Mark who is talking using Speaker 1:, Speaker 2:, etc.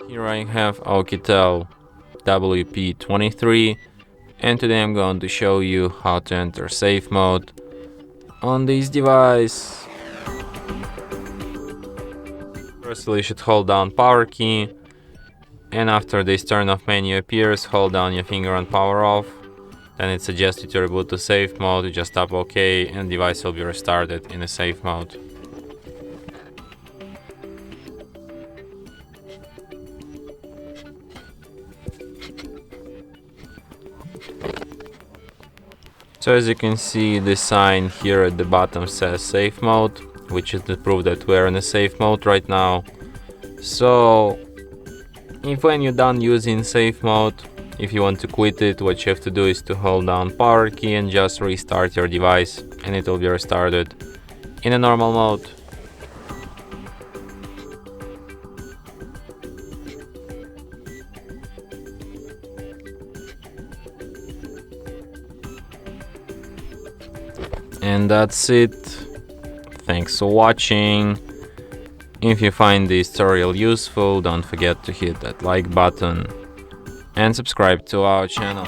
Speaker 1: Here I have OUKITEL WP23, and today I'm going to show you how to enter safe mode on this device. Firstly, you should hold down power key, and after this turn off menu appears, hold down your finger on power off. Then it suggests you to reboot to safe mode. You just tap OK and the device will be restarted in a safe mode. So as you can see, the sign here at the bottom says safe mode, which is the proof that we're in a safe mode right now. So if when you're done using safe mode, if you want to quit it, what you have to do is to hold down power key and just restart your device, and it will be restarted in a normal mode. And that's it. Thanks for watching. If you find this tutorial useful, don't forget to hit that like button and subscribe to our channel.